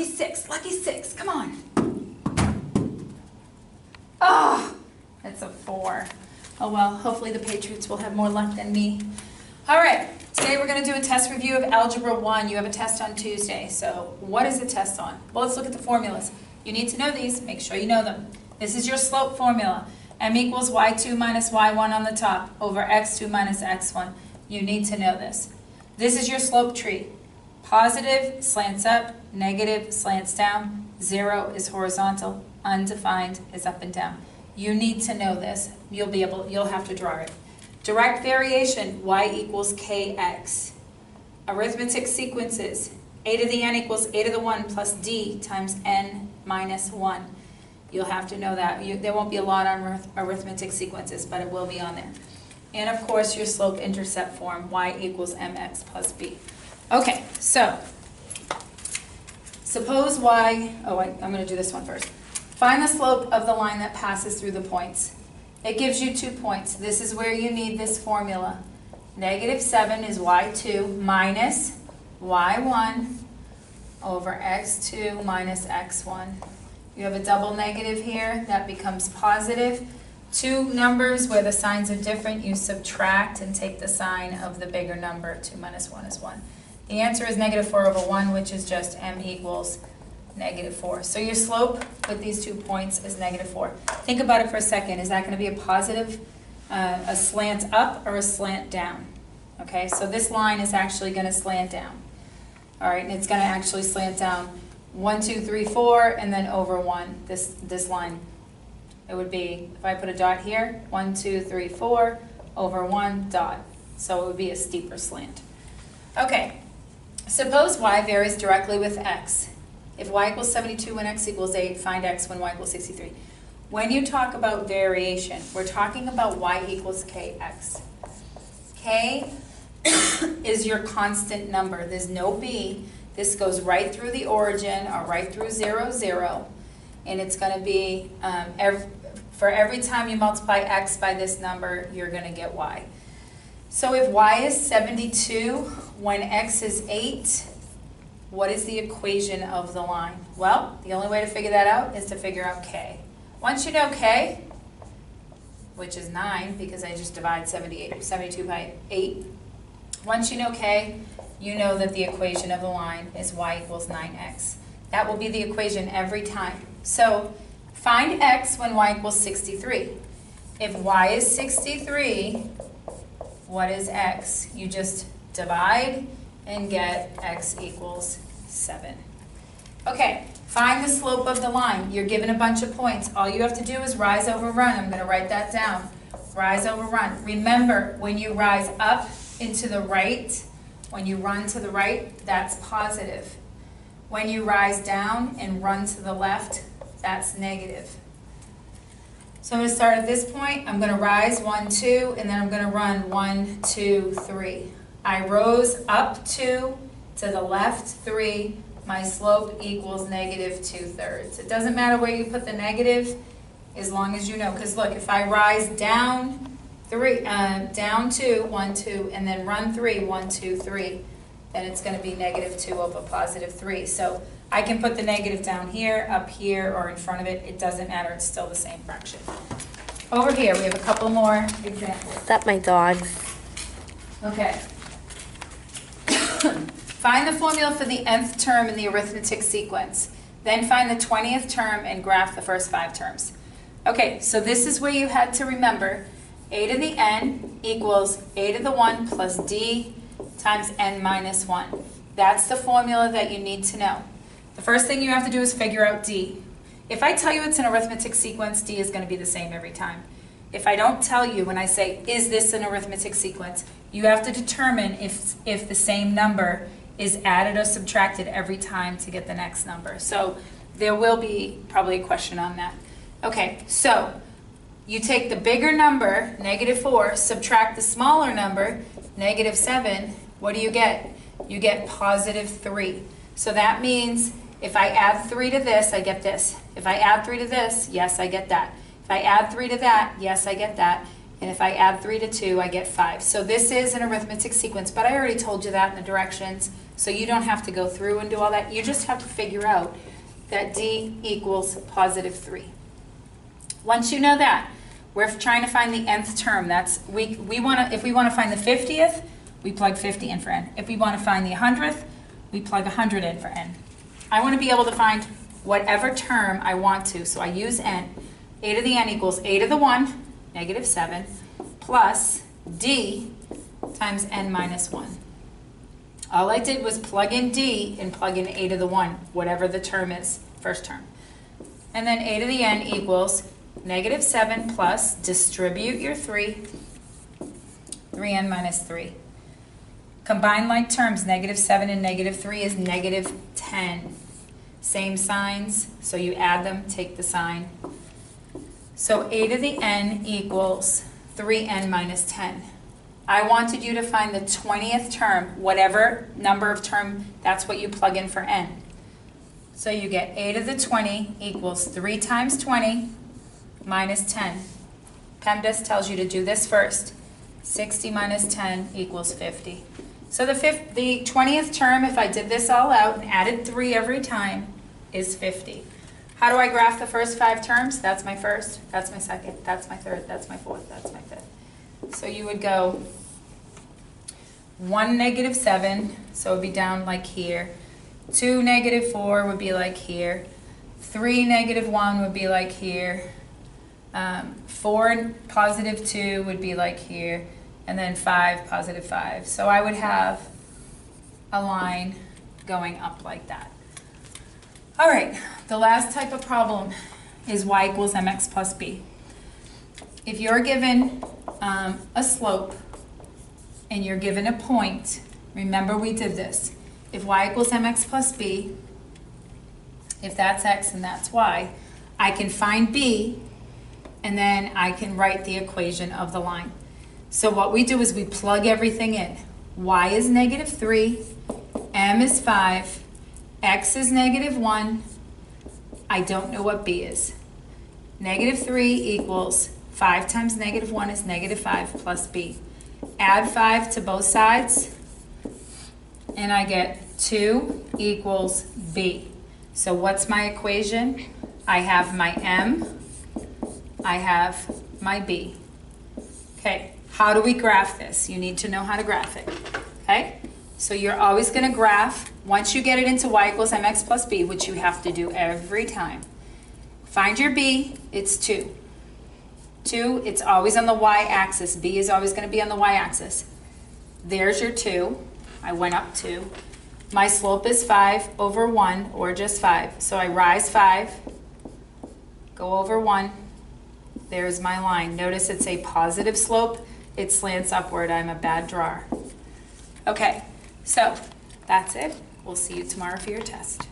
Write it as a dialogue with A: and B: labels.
A: lucky 6, lucky 6, come on. Oh, that's a 4. Oh well, hopefully the Patriots will have more luck than me. All right, today we're going to do a test review of Algebra 1. You have a test on Tuesday, so what is the test on? Well, let's look at the formulas. You need to know these, make sure you know them. This is your slope formula. M equals y2 minus y1 on the top over x2 minus x1. You need to know this. This is your slope tree. Positive slants up, negative slants down, 0 is horizontal, undefined is up and down. You need to know this. You'll have to draw it. Direct variation, y equals kx. Arithmetic sequences, a to the n equals a to the 1 plus d times n minus 1. You'll have to know that. There won't be a lot on arithmetic sequences, but it will be on there. And of course, your slope-intercept form, y equals mx plus b. Okay, so suppose I'm going to do this one first. Find the slope of the line that passes through the points. It gives you 2 points. This is where you need this formula. Negative 7 is y2 minus y1 over x2 minus x1. You have a double negative here. That becomes positive. 2 numbers where the signs are different, you subtract and take the sign of the bigger number. 2 minus 1 is 1. The answer is negative 4 over 1, which is just m equals negative 4. So your slope with these 2 points is negative 4. Think about it for a second. Is that going to be a positive, a slant up, or a slant down? Okay, so this line is actually going to slant down. All right, and it's going to actually slant down 1, 2, 3, 4, and then over 1. This line, it would be, if I put a dot here, 1, 2, 3, 4, over 1, dot. So it would be a steeper slant. Okay. Suppose y varies directly with x. If y equals 72 when x equals 8, find x when y equals 63. When you talk about variation, we're talking about y equals kx. K is your constant number. There's no b. This goes right through the origin or right through 0, 0. And it's going to be, for every time you multiply x by this number, you're going to get y. So if y is 72 when x is 8, what is the equation of the line? Well, the only way to figure that out is to figure out k. Once you know k, which is 9 because I just divide 72 by 8, once you know k, you know that the equation of the line is y equals 9x. That will be the equation every time. So find x when y equals 63. If y is 63, what is x? You just divide and get x equals 7. Okay, find the slope of the line. You're given a bunch of points. All you have to do is rise over run. I'm going to write that down. Rise over run. Remember, when you rise up and to the right, when you run to the right, that's positive. When you rise down and run to the left, that's negative. So I'm going to start at this point. I'm going to rise 1, 2, and then I'm going to run 1, 2, 3. I rose up 2 to the left 3. My slope equals negative 2/3. It doesn't matter where you put the negative as long as you know. Because look, if I rise down 3, down 2, 1, 2, and then run 3, 1, 2, 3, then it's going to be negative 2 over positive 3. So I can put the negative down here, up here, or in front of it. It doesn't matter. It's still the same fraction. Over here, we have a couple more examples.
B: Is that my dog?
A: Okay. Find the formula for the nth term in the arithmetic sequence. Then find the 20th term and graph the first 5 terms. Okay, so this is where you had to remember a to the n equals a to the 1 plus d times n minus 1. That's the formula that you need to know. The first thing you have to do is figure out d. If I tell you it's an arithmetic sequence, d is going to be the same every time. If I don't tell you, when I say, is this an arithmetic sequence, you have to determine if the same number is added or subtracted every time to get the next number. So there will be probably a question on that. Okay, so you take the bigger number, negative 4, subtract the smaller number, negative 7, what do you get? You get positive 3. So that means if I add 3 to this, I get this. If I add 3 to this, yes, I get that. If I add 3 to that, yes, I get that. And if I add 3 to 2, I get 5. So this is an arithmetic sequence, but I already told you that in the directions, so you don't have to go through and do all that. You just have to figure out that D equals positive 3. Once you know that, we're trying to find the nth term. That's if we want to find the 50th, we plug 50 in for n. If we want to find the 100th, we plug 100 in for n. I want to be able to find whatever term I want to, so I use n. A to the n equals a to the 1, negative 7, plus d times n minus 1. All I did was plug in d and plug in a to the 1, whatever the term is, first term. And then a to the n equals negative 7 plus, distribute your 3, 3n minus 3. Combine like terms, negative 7 and negative 3 is negative 10. Same signs, so you add them, take the sign. So a to the n equals 3n minus 10. I wanted you to find the 20th term, whatever number of term, that's what you plug in for n. So you get a to the 20 equals 3 times 20 minus 10. PEMDAS tells you to do this first. 60 minus 10 equals 50. So the 20th term, if I did this all out and added 3 every time, is 50. How do I graph the first 5 terms? That's my first, that's my second, that's my third, that's my fourth, that's my fifth. So you would go 1, negative 7, so it would be down like here. 2, negative 4 would be like here. 3, negative 1 would be like here. 4, positive 2 would be like here. And then 5, positive 5. So I would have a line going up like that. All right, the last type of problem is y equals mx plus b. If you're given a slope and you're given a point, remember we did this. If y equals mx plus b, if that's x and that's y, I can find b and then I can write the equation of the line. So what we do is we plug everything in. Y is negative 3, m is 5, x is negative 1. I don't know what b is. Negative 3 equals 5 times negative 1 is negative 5 plus b. Add 5 to both sides, and I get 2 equals b. So what's my equation? I have my m, I have my b. Okay, how do we graph this? You need to know how to graph it, okay? So you're always going to graph, once you get it into y equals mx plus b, which you have to do every time. Find your b, it's 2. 2, it's always on the y-axis. b is always going to be on the y-axis. There's your 2. I went up 2. My slope is 5 over 1, or just 5. So I rise 5, go over 1. There's my line. Notice it's a positive slope. It slants upward. I'm a bad drawer. Okay, so that's it. We'll see you tomorrow for your test.